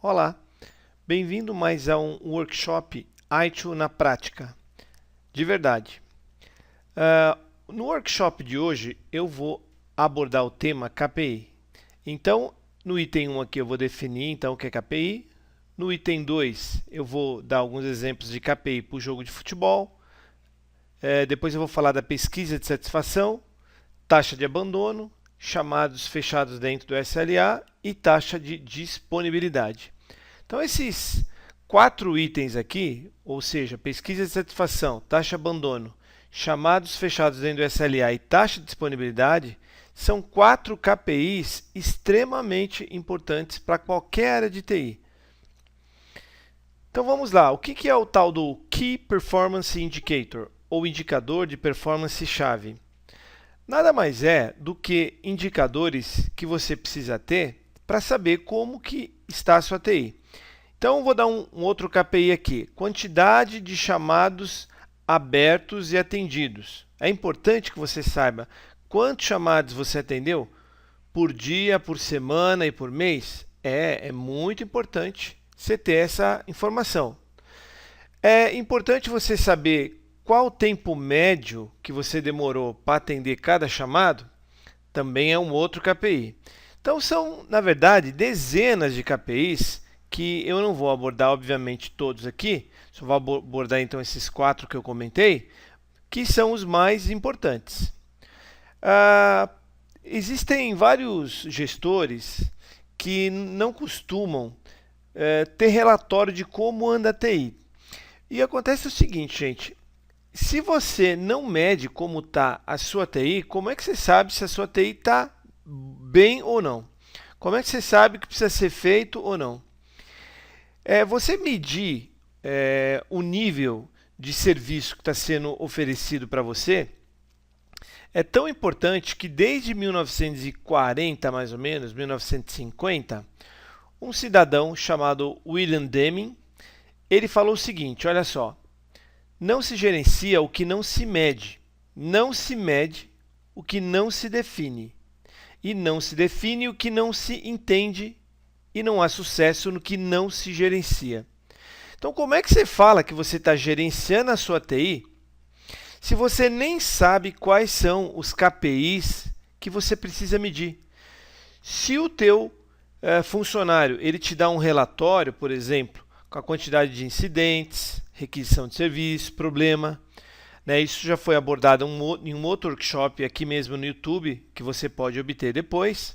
Olá, bem-vindo mais a um workshop ITIL na prática, de verdade. No workshop de hoje eu vou abordar o tema KPI. Então, no item 1 aqui eu vou definir então o que é KPI. No item 2 eu vou dar alguns exemplos de KPI para o jogo de futebol. Depois eu vou falar da pesquisa de satisfação, taxa de abandono, chamados fechados dentro do SLA e taxa de disponibilidade. Então, esses 4 itens aqui, ou seja, pesquisa de satisfação, taxa de abandono, chamados fechados dentro do SLA e taxa de disponibilidade, são 4 KPIs extremamente importantes para qualquer área de TI. Então vamos lá, o que é o tal do Key Performance Indicator, ou indicador de performance-chave? Nada mais é do que indicadores que você precisa ter para saber como que está a sua TI. Então, vou dar um outro KPI aqui, quantidade de chamados abertos e atendidos. É importante que você saiba quantos chamados você atendeu por dia, por semana e por mês. É muito importante você ter essa informação. É importante você saber qual o tempo médio que você demorou para atender cada chamado. Também é um outro KPI. Então, são, na verdade, dezenas de KPIs que eu não vou abordar, obviamente, todos aqui, só vou abordar então esses 4 que eu comentei, que são os mais importantes. Existem vários gestores que não costumam ter relatório de como anda a TI. E acontece o seguinte, gente, se você não mede como está a sua TI, como é que você sabe se a sua TI está bem ou não? Como é que você sabe que precisa ser feito ou não? Você medir o nível de serviço que está sendo oferecido para você é tão importante que desde 1940, mais ou menos, 1950, um cidadão chamado William Deming, ele falou o seguinte, olha só, não se gerencia o que não se mede, não se mede o que não se define, e não se define o que não se entende, e não há sucesso no que não se gerencia. Então, como é que você fala que você está gerenciando a sua TI se você nem sabe quais são os KPIs que você precisa medir? Se o teu funcionário ele te dá um relatório, por exemplo, com a quantidade de incidentes, requisição de serviço, problema, isso já foi abordado em um outro workshop aqui mesmo no YouTube, que você pode obter depois.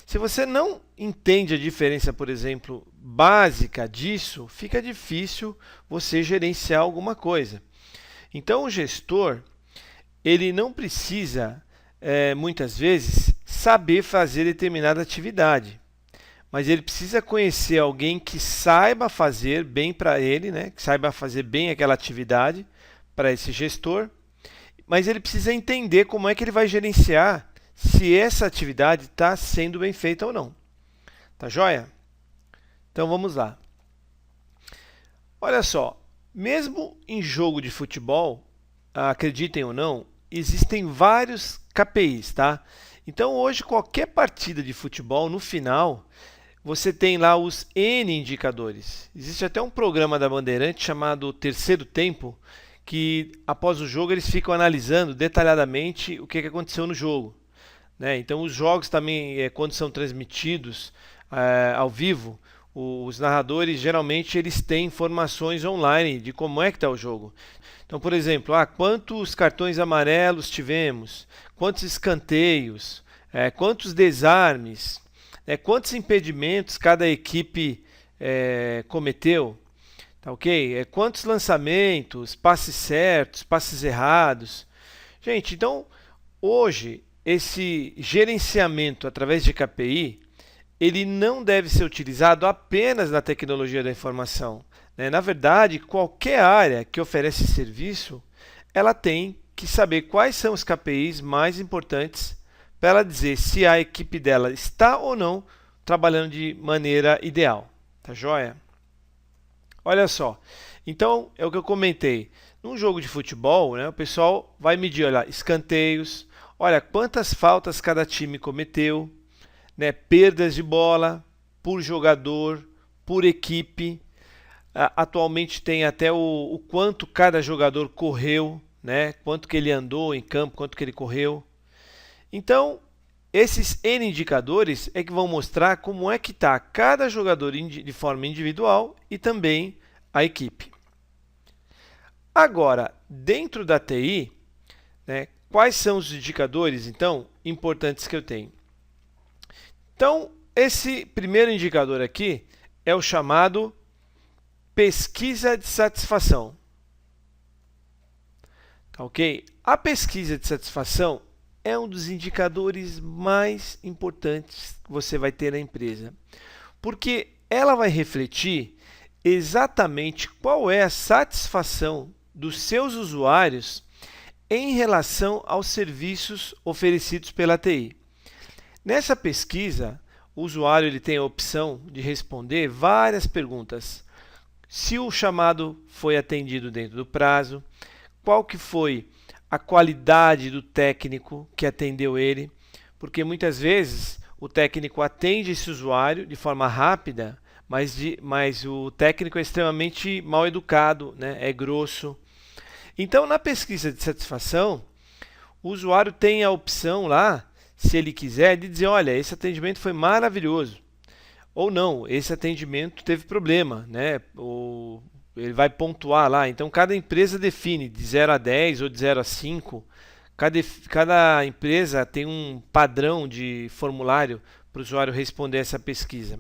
Se você não entende a diferença, por exemplo, básica disso, fica difícil você gerenciar alguma coisa. Então, o gestor ele não precisa, muitas vezes, saber fazer determinada atividade, mas ele precisa conhecer alguém que saiba fazer bem para ele, que saiba fazer bem aquela atividade para esse gestor, mas ele precisa entender como é que ele vai gerenciar se essa atividade está sendo bem feita ou não. Tá joia? Então vamos lá. Olha só, mesmo em jogo de futebol, acreditem ou não, existem vários KPIs, tá? Então hoje qualquer partida de futebol, no final, você tem lá os N indicadores. Existe até um programa da Bandeirantes chamado Terceiro Tempo, que após o jogo eles ficam analisando detalhadamente o que aconteceu no jogo. Então os jogos também, quando são transmitidos ao vivo, os narradores geralmente eles têm informações online de como é que está o jogo. Então, por exemplo, quantos cartões amarelos tivemos, quantos escanteios, quantos desarmes, quantos impedimentos cada equipe cometeu, tá ok? Quantos lançamentos, passes certos, passes errados. Gente, então hoje esse gerenciamento através de KPI, ele não deve ser utilizado apenas na tecnologia da informação. Na verdade, qualquer área que oferece serviço, ela tem que saber quais são os KPIs mais importantes para ela dizer se a equipe dela está ou não trabalhando de maneira ideal. Tá joia? Olha só. Então, é o que eu comentei. Num jogo de futebol, o pessoal vai medir escanteios, olha quantas faltas cada time cometeu, perdas de bola por jogador, por equipe. Atualmente tem até o quanto cada jogador correu, né? Quanto que ele andou em campo, quanto que ele correu. Então, esses N indicadores é que vão mostrar como é que está cada jogador de forma individual e também a equipe. Agora, dentro da TI, né, quais são os indicadores, então, importantes que eu tenho? Então, esse primeiro indicador aqui é o chamado pesquisa de satisfação. Tá, ok? A pesquisa de satisfação é um dos indicadores mais importantes que você vai ter na empresa, porque ela vai refletir exatamente qual é a satisfação dos seus usuários em relação aos serviços oferecidos pela TI. Nessa pesquisa, o usuário ele tem a opção de responder várias perguntas. Se o chamado foi atendido dentro do prazo, qual que foi a qualidade do técnico que atendeu ele, porque muitas vezes o técnico atende esse usuário de forma rápida, mas o técnico é extremamente mal educado, né? É grosso. Então, na pesquisa de satisfação, o usuário tem a opção lá, se ele quiser, de dizer, olha, esse atendimento foi maravilhoso. Ou não, esse atendimento teve problema, né? Ele vai pontuar lá. Então, cada empresa define de 0 a 10 ou de 0 a 5. Cada empresa tem um padrão de formulário para o usuário responder essa pesquisa.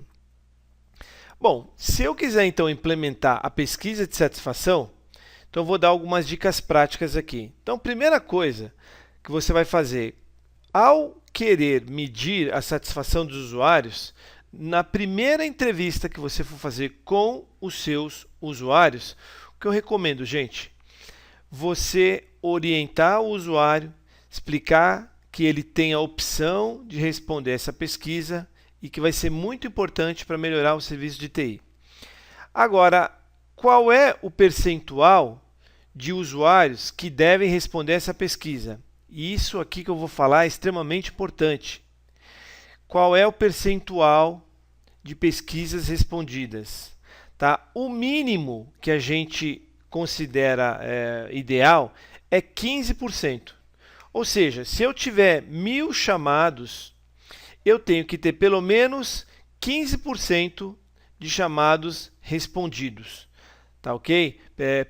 Bom, se eu quiser então implementar a pesquisa de satisfação, então eu vou dar algumas dicas práticas aqui. Então, primeira coisa que você vai fazer, ao querer medir a satisfação dos usuários, na primeira entrevista que você for fazer com os seus usuários, o que eu recomendo, gente, você orientar o usuário, explicar que ele tem a opção de responder essa pesquisa e que vai ser muito importante para melhorar o serviço de TI. Agora, qual é o percentual de usuários que devem responder essa pesquisa? E isso aqui que eu vou falar é extremamente importante. Qual é o percentual de pesquisas respondidas? Tá? O mínimo que a gente considera ideal é 15%. Ou seja, se eu tiver 1.000 chamados, eu tenho que ter pelo menos 15% de chamados respondidos, tá, ok?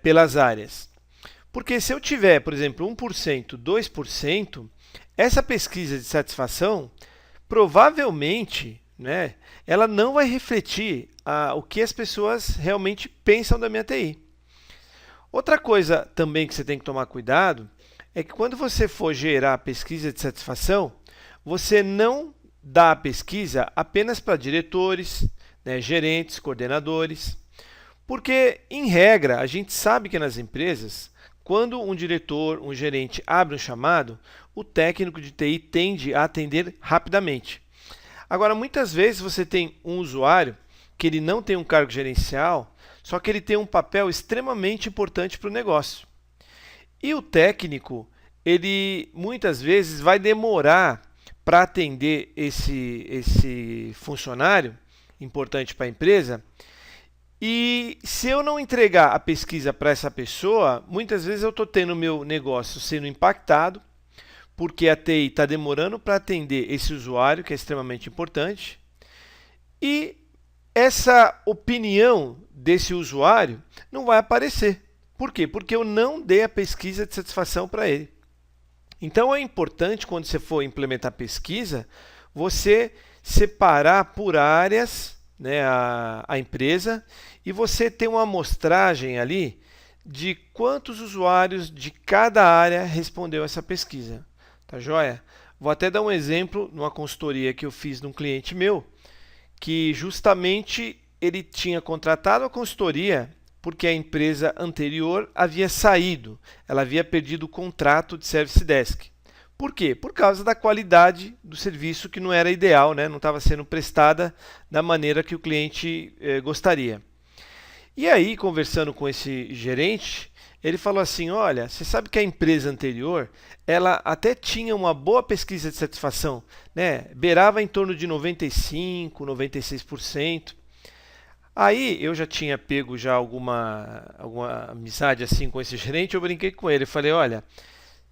Pelas áreas. Porque se eu tiver, por exemplo, 1%, 2%, essa pesquisa de satisfação, provavelmente, né, ela não vai refletir o que as pessoas realmente pensam da minha TI. Outra coisa também que você tem que tomar cuidado é que quando você for gerar a pesquisa de satisfação, você não dá a pesquisa apenas para diretores, né, gerentes, coordenadores, porque, em regra, a gente sabe que nas empresas, quando um diretor, um gerente abre um chamado, o técnico de TI tende a atender rapidamente. Agora, muitas vezes você tem um usuário que ele não tem um cargo gerencial, só que ele tem um papel extremamente importante para o negócio. E o técnico, ele muitas vezes vai demorar para atender esse funcionário importante para a empresa. E se eu não entregar a pesquisa para essa pessoa, muitas vezes eu estou tendo o meu negócio sendo impactado, porque a TI está demorando para atender esse usuário, que é extremamente importante. E essa opinião desse usuário não vai aparecer. Por quê? Porque eu não dei a pesquisa de satisfação para ele. Então, é importante, quando você for implementar pesquisa, você separar por áreas, né, a empresa, e você ter uma amostragem ali de quantos usuários de cada área respondeu essa pesquisa. Tá joia? Vou até dar um exemplo numa consultoria que eu fiz de um cliente meu, que justamente ele tinha contratado a consultoria porque a empresa anterior havia saído, ela havia perdido o contrato de Service Desk. Por quê? Por causa da qualidade do serviço que não era ideal, né? Não estava sendo prestada da maneira que o cliente gostaria. E aí, conversando com esse gerente, ele falou assim, olha, você sabe que a empresa anterior, ela até tinha uma boa pesquisa de satisfação, né? Beirava em torno de 95%, 96%. Aí eu já tinha pego já alguma amizade assim com esse gerente, eu brinquei com ele, falei, olha,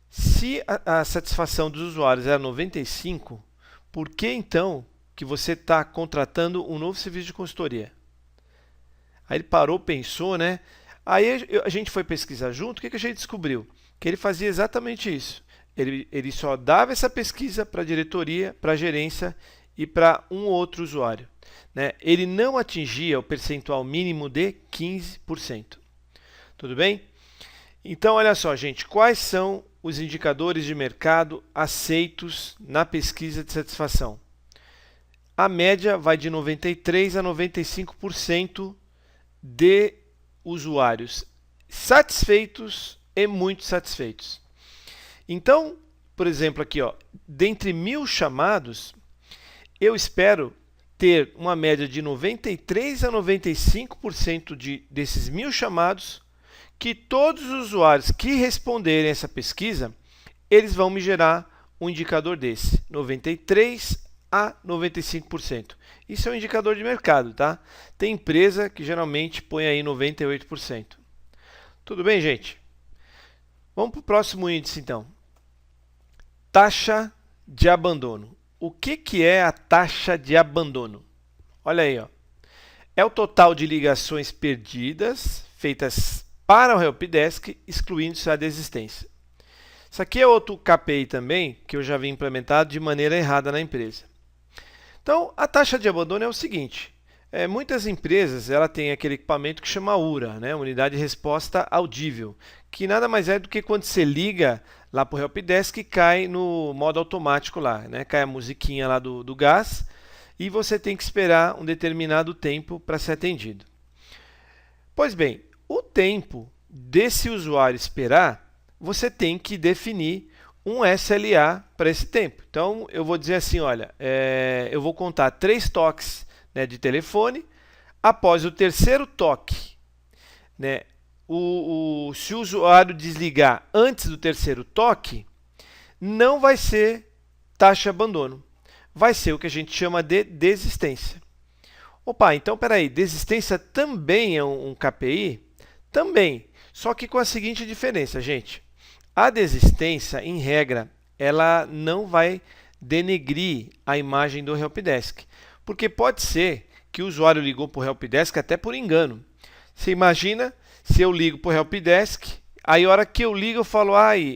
se a satisfação dos usuários era 95, por que então que você está contratando um novo serviço de consultoria? Aí ele parou, pensou, né? Aí a gente foi pesquisar junto, o que a gente descobriu? Que ele fazia exatamente isso. Ele só dava essa pesquisa para a diretoria, para a gerência e para um outro usuário, né? Ele não atingia o percentual mínimo de 15%. Tudo bem? Então, olha só, gente, quais são os indicadores de mercado aceitos na pesquisa de satisfação? A média vai de 93% a 95% de usuários satisfeitos e muito satisfeitos. Então, por exemplo, aqui, ó, dentre 1.000 chamados, eu espero ter uma média de 93% a 95% desses 1.000 chamados, que todos os usuários que responderem essa pesquisa, eles vão me gerar um indicador desse, 93% a 95%. Isso é um indicador de mercado, tá? Tem empresa que geralmente põe aí 98%. Tudo bem, gente? Vamos para o próximo índice, então. Taxa de abandono. O que é a taxa de abandono? Olha aí, ó. É o total de ligações perdidas feitas para o helpdesk, excluindo-se a desistência. Isso aqui é outro KPI também, que eu já vi implementado de maneira errada na empresa. Então, a taxa de abandono é o seguinte, muitas empresas ela têm aquele equipamento que chama URA, né? Unidade de Resposta Audível, que nada mais é do que quando você liga lá para o helpdesk, cai no modo automático lá, né? Cai a musiquinha lá do gás e você tem que esperar um determinado tempo para ser atendido. Pois bem, o tempo desse usuário esperar, você tem que definir um SLA para esse tempo. Então, eu vou dizer assim, olha, eu vou contar 3 toques, né, de telefone. Após o terceiro toque, né, se o usuário desligar antes do terceiro toque, não vai ser taxa de abandono. Vai ser o que a gente chama de desistência. Opa, então peraí, desistência também é um KPI? Também, só que com a seguinte diferença, gente. A desistência, em regra, ela não vai denegrir a imagem do helpdesk, porque pode ser que o usuário ligou para o helpdesk até por engano. Você imagina se eu ligo para o helpdesk, aí a hora que eu ligo eu falo,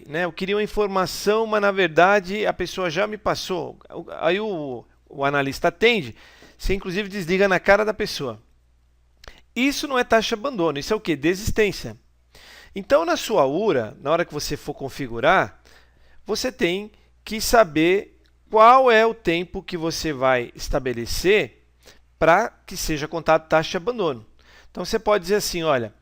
né, eu queria uma informação, mas na verdade a pessoa já me passou. Aí o analista atende, você inclusive desliga na cara da pessoa. Isso não é taxa de abandono, isso é o quê? Desistência. Então, na sua URA, na hora que você for configurar, você tem que saber qual é o tempo que você vai estabelecer para que seja contado taxa de abandono. Então, você pode dizer assim, olha,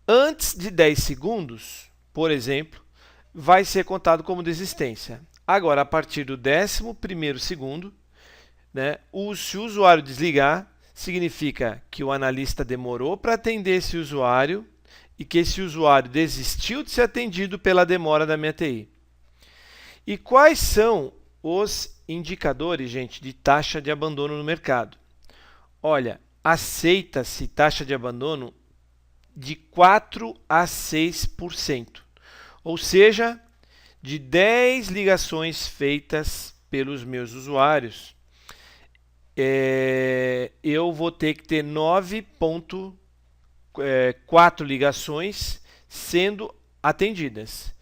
antes de 10 segundos, por exemplo, vai ser contado como desistência. Agora, a partir do 11º segundo, né, se o usuário desligar, significa que o analista demorou para atender esse usuário e que esse usuário desistiu de ser atendido pela demora da minha TI. E quais são os indicadores, gente, de taxa de abandono no mercado? Olha, aceita-se taxa de abandono de 4 a 6%. Ou seja, de 10 ligações feitas pelos meus usuários, eu vou ter que ter 9,4 ligações sendo atendidas.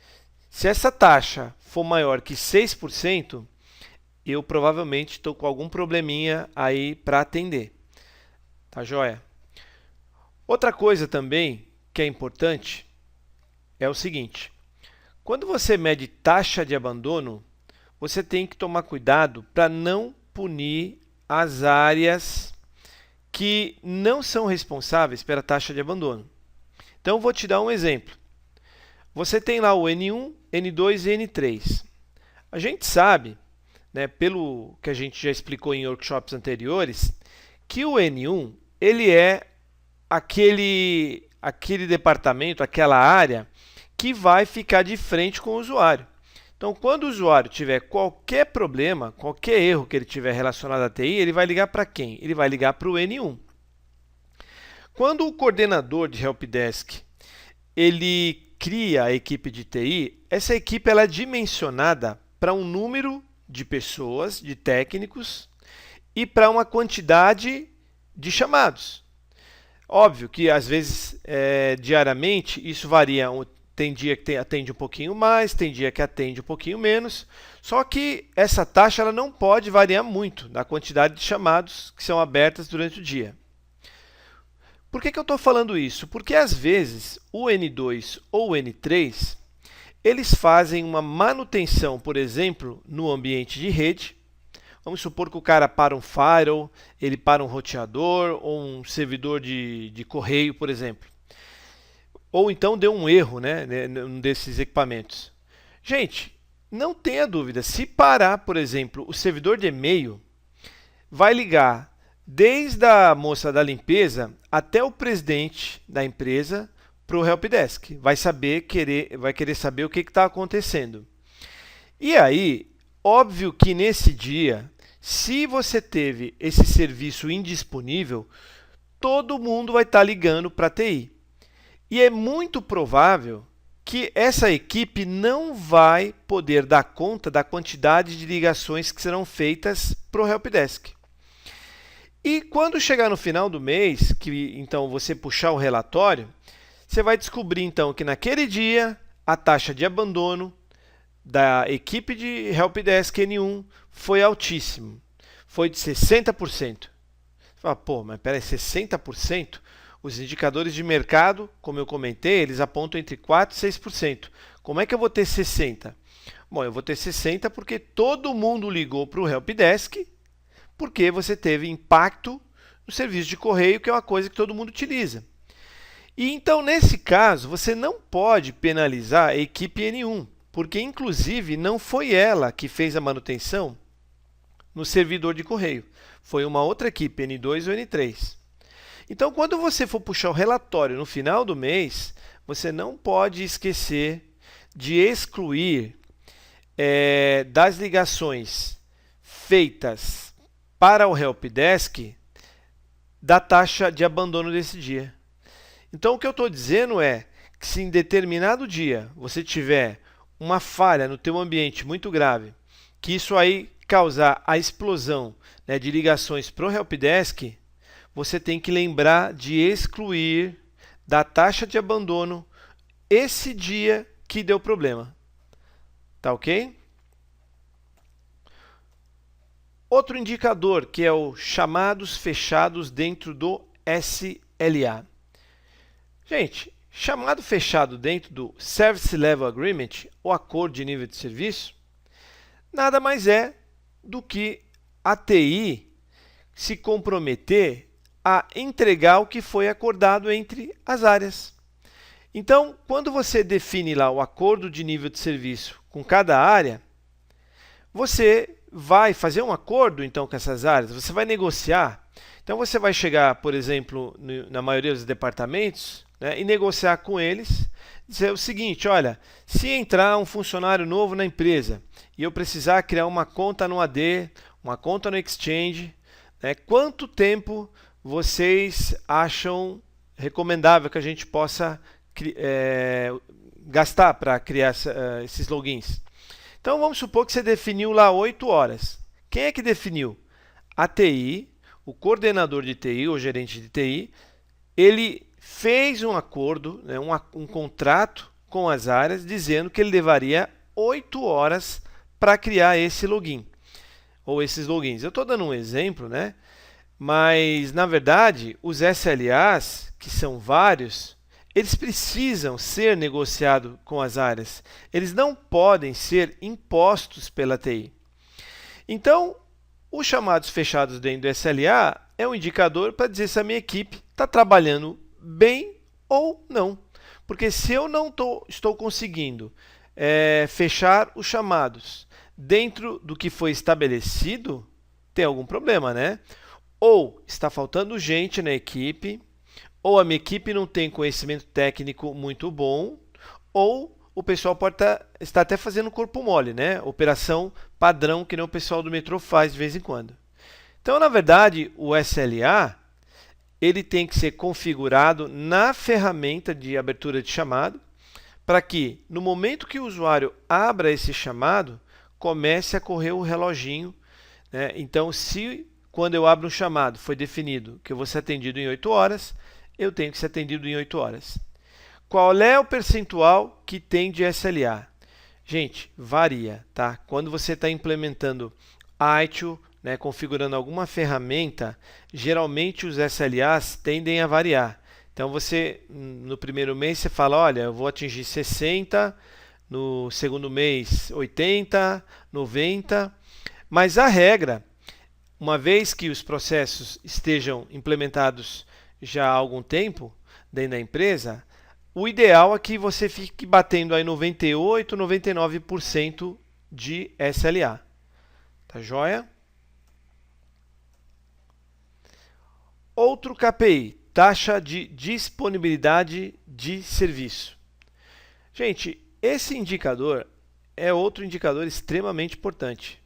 Se essa taxa for maior que 6%, eu provavelmente estou com algum probleminha aí para atender. Tá joia? Outra coisa também que é importante é o seguinte. Quando você mede taxa de abandono, você tem que tomar cuidado para não punir as áreas que não são responsáveis pela taxa de abandono. Então, eu vou te dar um exemplo. Você tem lá o N1, N2 e N3. A gente sabe, né, pelo que a gente já explicou em workshops anteriores, que o N1 ele é aquele departamento, aquela área que vai ficar de frente com o usuário. Então, quando o usuário tiver qualquer problema, qualquer erro que ele tiver relacionado à TI, ele vai ligar para quem? Ele vai ligar para o N1. Quando o coordenador de helpdesk ele cria a equipe de TI, essa equipe ela é dimensionada para um número de pessoas, de técnicos, e para uma quantidade de chamados. Óbvio que às vezes diariamente isso varia. Tem dia que atende um pouquinho mais, tem dia que atende um pouquinho menos. Só que essa taxa ela não pode variar muito na quantidade de chamados que são abertas durante o dia. Por que eu estou falando isso? Porque às vezes o N2 ou o N3 eles fazem uma manutenção, por exemplo, no ambiente de rede. Vamos supor que o cara para um firewall, ele para um roteador ou um servidor de correio, por exemplo. Ou então deu um erro, né, num desses equipamentos. Gente, não tenha dúvida, se parar, por exemplo, o servidor de e-mail, vai ligar desde a moça da limpeza até o presidente da empresa para o helpdesk. Vai querer saber o que está acontecendo. E aí, óbvio que nesse dia, se você teve esse serviço indisponível, todo mundo vai estar ligando para a TI. E é muito provável que essa equipe não vai poder dar conta da quantidade de ligações que serão feitas para o helpdesk. E quando chegar no final do mês, que então você puxar o relatório, você vai descobrir então que naquele dia a taxa de abandono da equipe de helpdesk N1 foi altíssima, foi de 60%. Você fala, pô, mas peraí, 60%? Os indicadores de mercado, como eu comentei, eles apontam entre 4% e 6%. Como é que eu vou ter 60%? Bom, eu vou ter 60% porque todo mundo ligou para o helpdesk, porque você teve impacto no serviço de correio, que é uma coisa que todo mundo utiliza. E então, nesse caso, você não pode penalizar a equipe N1, porque, inclusive, não foi ela que fez a manutenção no servidor de correio. Foi uma outra equipe, N2 ou N3. Então, quando você for puxar o relatório no final do mês, você não pode esquecer de excluir das ligações feitas para o helpdesk da taxa de abandono desse dia. Então, o que eu estou dizendo é que se em determinado dia você tiver uma falha no teu ambiente muito grave, que isso aí causar a explosão, né, de ligações para o helpdesk, você tem que lembrar de excluir da taxa de abandono esse dia que deu problema. Tá ok? Outro indicador, que é o chamados fechados dentro do SLA. Gente, chamado fechado dentro do Service Level Agreement, ou acordo de nível de serviço, nada mais é do que a TI se comprometer a entregar o que foi acordado entre as áreas. Então, quando você define lá o acordo de nível de serviço com cada área, você vai fazer um acordo então com essas áreas, você vai negociar. Então, você vai chegar, por exemplo, na maioria dos departamentos, né, e negociar com eles, dizer o seguinte, olha, se entrar um funcionário novo na empresa e eu precisar criar uma conta no AD, uma conta no Exchange, né, quanto tempo vocês acham recomendável que a gente possa gastar para criar esses logins? Então, vamos supor que você definiu lá 8 horas. Quem é que definiu? A TI, o coordenador de TI, ou gerente de TI, ele fez um acordo, né, um contrato com as áreas, dizendo que ele levaria 8 horas para criar esse login, ou esses logins. Eu estou dando um exemplo, né? Mas, na verdade, os SLAs, que são vários, eles precisam ser negociados com as áreas. Eles não podem ser impostos pela TI. Então, os chamados fechados dentro do SLA é um indicador para dizer se a minha equipe está trabalhando bem ou não. Porque se eu não estou conseguindo fechar os chamados dentro do que foi estabelecido, tem algum problema, né? Ou está faltando gente na equipe, ou a minha equipe não tem conhecimento técnico muito bom, ou o pessoal pode estar até fazendo corpo mole, né? Operação padrão que nem o pessoal do metrô faz de vez em quando. Então, na verdade, o SLA ele tem que ser configurado na ferramenta de abertura de chamado, para que no momento que o usuário abra esse chamado, comece a correr o reloginho, né? Então, se quando eu abro um chamado foi definido que eu vou ser atendido em 8 horas, eu tenho que ser atendido em 8 horas. Qual é o percentual que tem de SLA? Gente, varia, tá? Quando você está implementando ITIL, né, configurando alguma ferramenta, geralmente os SLAs tendem a variar. Então, você, no primeiro mês, você fala, olha, eu vou atingir 60, no segundo mês 80, 90, mas a regra, uma vez que os processos estejam implementados já há algum tempo dentro da empresa, o ideal é que você fique batendo aí 98, 99% de SLA. Tá joia? Outro KPI, taxa de disponibilidade de serviço. Gente, esse indicador é outro indicador extremamente importante,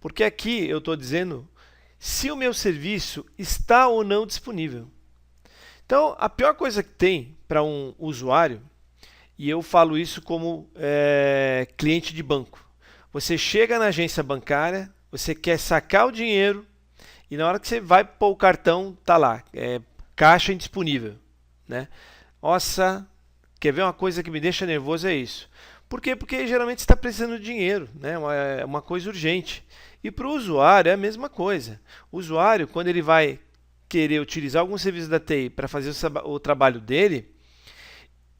porque aqui eu estou dizendo se o meu serviço está ou não disponível. Então, a pior coisa que tem para um usuário, e eu falo isso como cliente de banco, você chega na agência bancária, você quer sacar o dinheiro, e na hora que você vai pôr o cartão, tá lá, caixa indisponível, né? Nossa, quer ver uma coisa que me deixa nervoso é isso. Por quê? Porque geralmente você está precisando de dinheiro, né? É uma coisa urgente. E para o usuário é a mesma coisa. O usuário, quando ele vai querer utilizar algum serviço da TI para fazer o trabalho dele,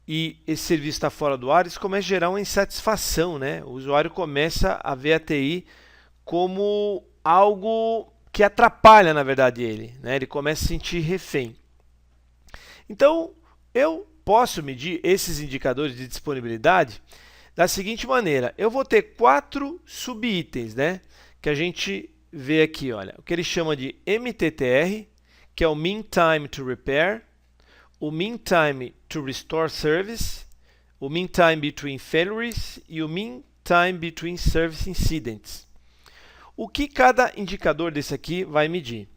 e esse serviço está fora do ar, isso começa a gerar uma insatisfação, né? O usuário começa a ver a TI como algo que atrapalha, na verdade, ele, né? Ele começa a se sentir refém. Então, eu posso medir esses indicadores de disponibilidade da seguinte maneira. Eu vou ter 4 subitens, né? Que a gente vê aqui, olha, o que ele chama de MTTR, que é o Mean Time to Repair, o Mean Time to Restore Service, o Mean Time Between Failures e o Mean Time Between Service Incidents. O que cada indicador desse aqui vai medir?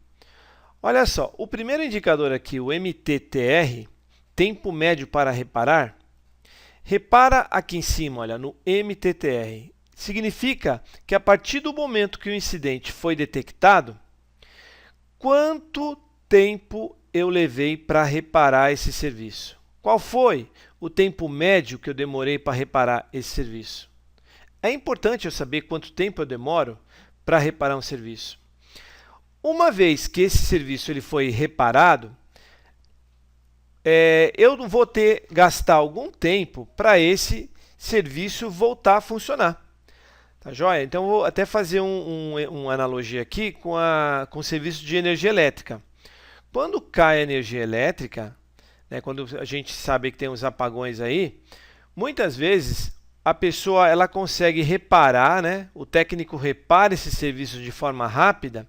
Olha só, o primeiro indicador aqui, o MTTR, tempo médio para reparar, repara aqui em cima, olha, no MTTR. Significa que a partir do momento que o incidente foi detectado, quanto tempo eu levei para reparar esse serviço? Qual foi o tempo médio que eu demorei para reparar esse serviço? É importante eu saber quanto tempo eu demoro para reparar um serviço. Uma vez que esse serviço ele foi reparado, eu não vou gastar algum tempo para esse serviço voltar a funcionar. Tá joia? Então, eu vou até fazer uma analogia aqui com o serviço de energia elétrica. Quando cai a energia elétrica, né, quando a gente sabe que tem uns apagões aí, muitas vezes a pessoa ela consegue reparar, né, o técnico repara esse serviço de forma rápida,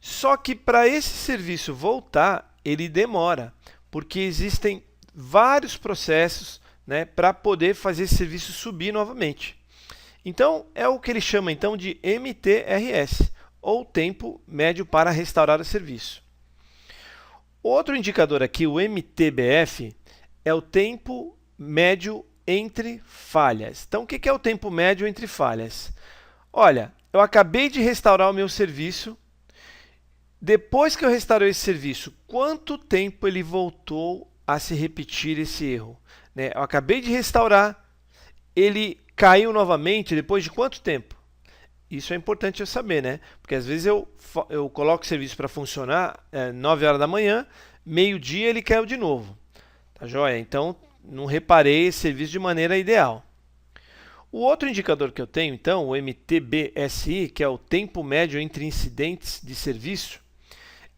só que para esse serviço voltar, ele demora, porque existem vários processos, né, para poder fazer esse serviço subir novamente. Então, é o que ele chama então de MTRS, ou tempo médio para restaurar o serviço. Outro indicador aqui, o MTBF, é o tempo médio entre falhas. Então, o que é o tempo médio entre falhas? Olha, eu acabei de restaurar o meu serviço. Depois que eu restaurei esse serviço, quanto tempo ele voltou a se repetir esse erro? Né? Eu acabei de restaurar, ele caiu novamente depois de quanto tempo? Isso é importante eu saber, né? Porque às vezes eu coloco o serviço para funcionar 9 horas da manhã, meio-dia ele caiu de novo. Tá joia? Então, não reparei esse serviço de maneira ideal. O outro indicador que eu tenho, então, o MTBSI, que é o tempo médio entre incidentes de serviço,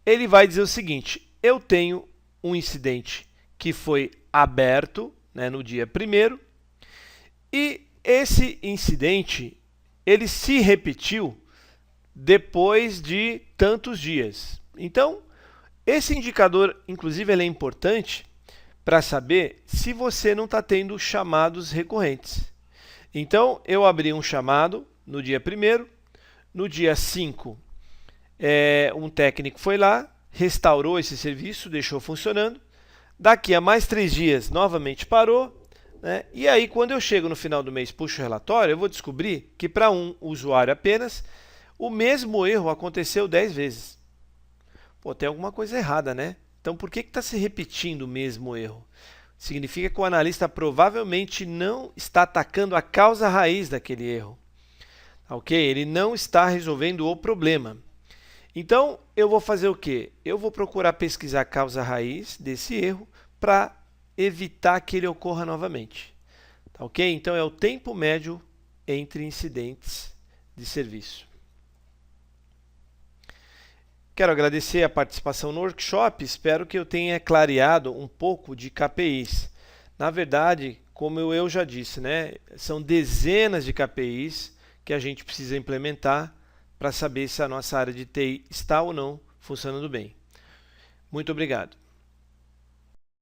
ele vai dizer o seguinte, eu tenho um incidente que foi aberto, né, no dia 1º, e esse incidente ele se repetiu depois de tantos dias. Então, esse indicador, inclusive, ele é importante para saber se você não está tendo chamados recorrentes. Então, eu abri um chamado no dia 1º, no dia 5, um técnico foi lá, restaurou esse serviço, deixou funcionando. Daqui a mais 3 dias, novamente parou. Né? E aí, quando eu chego no final do mês, puxo o relatório, eu vou descobrir que para um usuário apenas, o mesmo erro aconteceu 10 vezes. Pô, tem alguma coisa errada, né? Então, por que está se repetindo o mesmo erro? Significa que o analista provavelmente não está atacando a causa raiz daquele erro. Ok? Ele não está resolvendo o problema. Então, eu vou fazer o quê? Eu vou procurar pesquisar a causa raiz desse erro para evitar que ele ocorra novamente. Tá ok? Então, é o tempo médio entre incidentes de serviço. Quero agradecer a participação no workshop, espero que eu tenha clareado um pouco de KPIs. Na verdade, como eu já disse, né, são dezenas de KPIs que a gente precisa implementar para saber se a nossa área de TI está ou não funcionando bem. Muito obrigado.